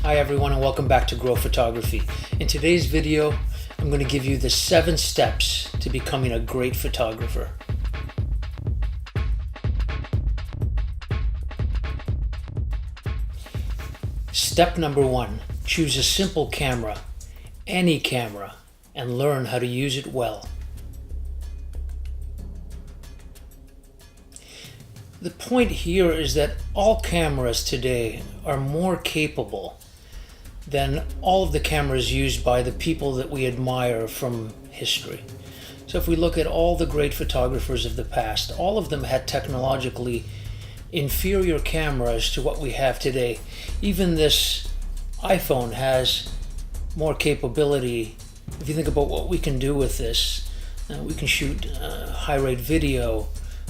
Hi everyone and welcome back to Grow Photography. In today's video, I'm going to give you the 7 steps to becoming a great photographer. Step number 1, choose a simple camera, any camera, and learn how to use it well. The point here is that all cameras today are more capable than all of the cameras used by the people that we admire from history. So if we look at all the great photographers of the past, all of them had technologically inferior cameras to what we have today. Even this iPhone has more capability. If you think about what we can do with this, we can shoot high-rate video,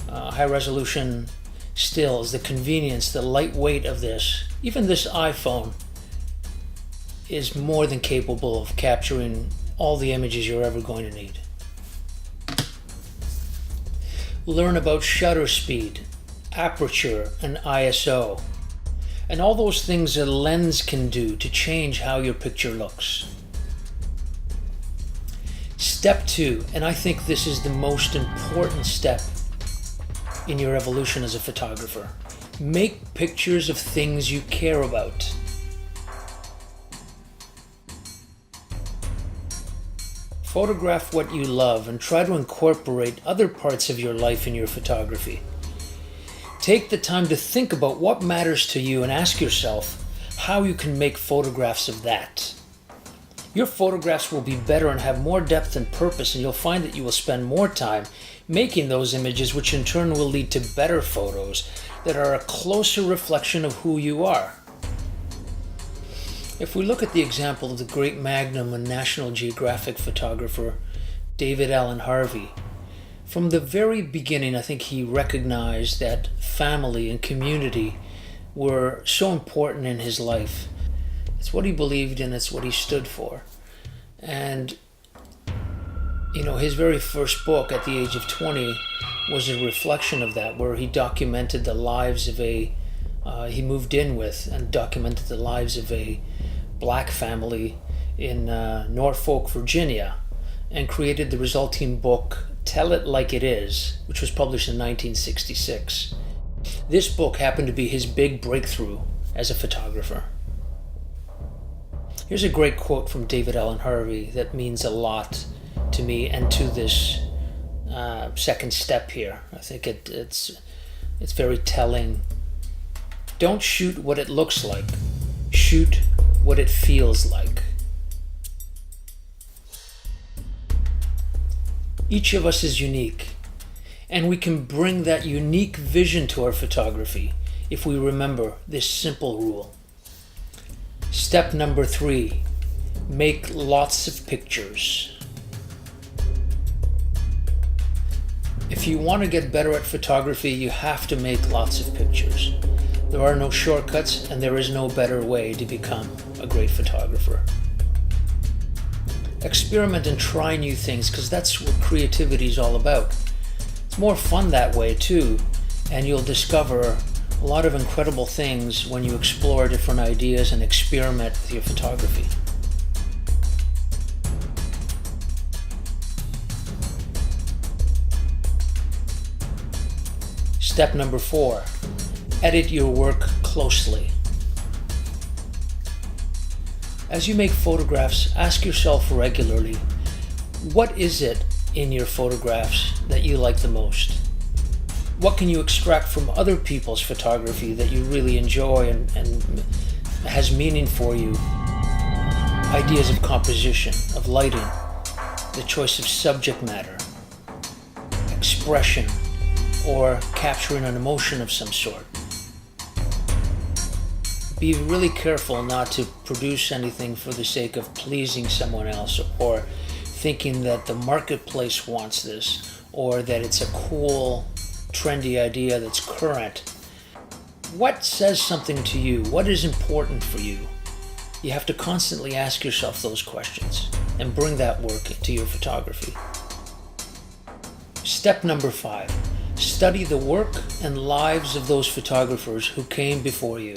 high-resolution stills, the convenience, the lightweight of this. Even this iPhone is more than capable of capturing all the images you're ever going to need. Learn about shutter speed, aperture, and ISO, and all those things a lens can do to change how your picture looks. Step 2, and I think this is the most important step in your evolution as a photographer. Make pictures of things you care about. Photograph what you love and try to incorporate other parts of your life in your photography. Take the time to think about what matters to you and ask yourself how you can make photographs of that. Your photographs will be better and have more depth and purpose, and you'll find that you will spend more time making those images, which in turn will lead to better photos that are a closer reflection of who you are. If we look at the example of the great Magnum and National Geographic photographer David Allen Harvey, from the very beginning I think he recognized that family and community were so important in his life. It's what he believed in, it's what he stood for. And his very first book at the age of 20 was a reflection of that, where he documented the lives of he moved in with and documented the lives of a black family in Norfolk, Virginia, and created the resulting book, Tell It Like It Is, which was published in 1966. This book happened to be his big breakthrough as a photographer. Here's a great quote from David Allen Harvey that means a lot to me and to this second step here. I think it's very telling. Don't shoot what it looks like. Shoot what it feels like. Each of us is unique, and we can bring that unique vision to our photography if we remember this simple rule. Step number 3, make lots of pictures. If you want to get better at photography, you have to make lots of pictures. There are no shortcuts, and there is no better way to become a great photographer. Experiment and try new things, because that's what creativity is all about. It's more fun that way too, and you'll discover a lot of incredible things when you explore different ideas and experiment with your photography. Step number 4, edit your work closely. As you make photographs, ask yourself regularly, what is it in your photographs that you like the most? What can you extract from other people's photography that you really enjoy and has meaning for you? Ideas of composition, of lighting, the choice of subject matter, expression, or capturing an emotion of some sort. Be really careful not to produce anything for the sake of pleasing someone else, or thinking that the marketplace wants this, or that it's a cool, trendy idea that's current. What says something to you? What is important for you? You have to constantly ask yourself those questions and bring that work into your photography. Step number 5, study the work and lives of those photographers who came before you.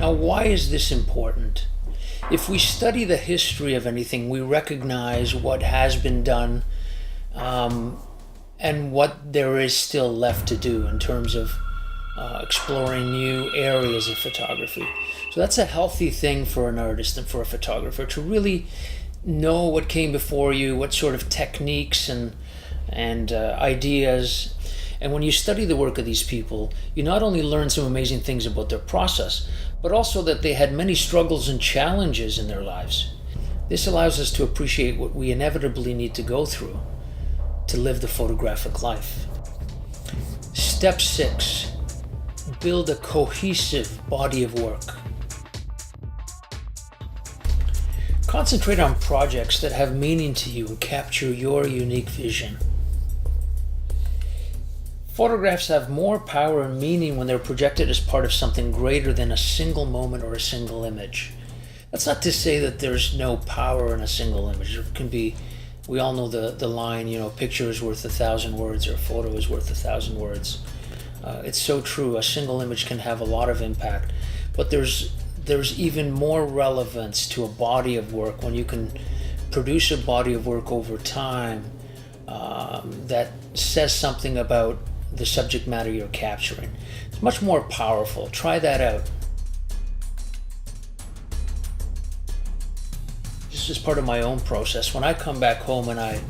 Now, why is this important? If we study the history of anything, we recognize what has been done and what there is still left to do in terms of exploring new areas of photography. So that's a healthy thing for an artist and for a photographer, to really know what came before you, what sort of techniques and ideas. And when you study the work of these people, you not only learn some amazing things about their process, but also that they had many struggles and challenges in their lives. This allows us to appreciate what we inevitably need to go through to live the photographic life. Step 6, build a cohesive body of work. Concentrate on projects that have meaning to you and capture your unique vision. Photographs have more power and meaning when they're projected as part of something greater than a single moment or a single image. That's not to say that there's no power in a single image. There can be, we all know the line, a picture is worth 1,000 words, or a photo is worth 1,000 words. It's so true. A single image can have a lot of impact, but there's even more relevance to a body of work when you can produce a body of work over time that says something about the subject matter you're capturing. It's much more powerful. Try that out. This is part of my own process. When I come back home and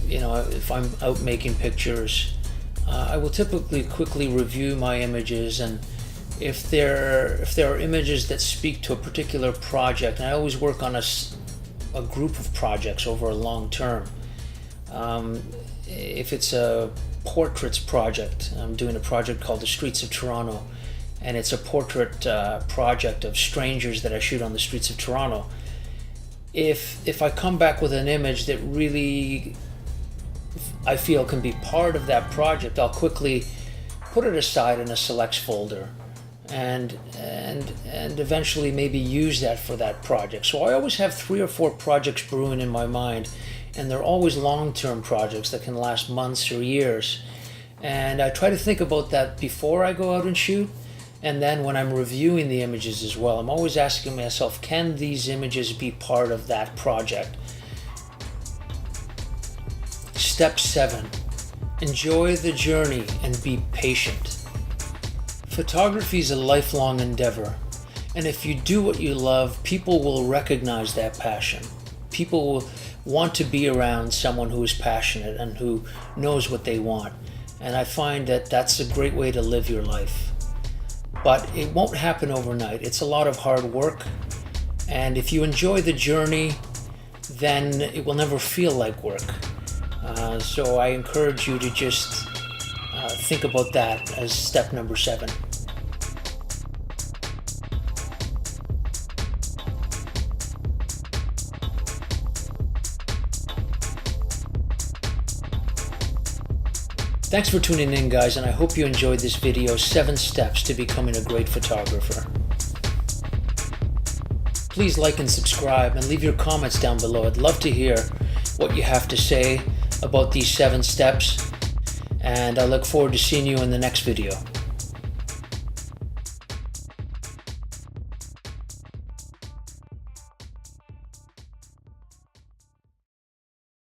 if I'm out making pictures, I will typically quickly review my images, and if there are images that speak to a particular project, and I always work on a group of projects over a long term. If it's a portraits project, I'm doing a project called The Streets of Toronto, and it's a portrait project of strangers that I shoot on the streets of Toronto. If I come back with an image that really I feel can be part of that project, I'll quickly put it aside in a selects folder and eventually maybe use that for that project. So I always have 3 or 4 projects brewing in my mind, and they're always long-term projects that can last months or years. And I try to think about that before I go out and shoot, and then when I'm reviewing the images as well. I'm always asking myself, can these images be part of that project? Step 7, enjoy the journey and be patient. Photography is a lifelong endeavor, and if you do what you love, people will recognize that passion. People will want to be around someone who is passionate and who knows what they want. And I find that that's a great way to live your life. But it won't happen overnight. It's a lot of hard work. And if you enjoy the journey, then it will never feel like work. So I encourage you to just think about that as step number 7. Thanks for tuning in, guys, and I hope you enjoyed this video, 7 steps to becoming a great photographer. Please like and subscribe and leave your comments down below. I'd love to hear what you have to say about these 7 steps, and I look forward to seeing you in the next video.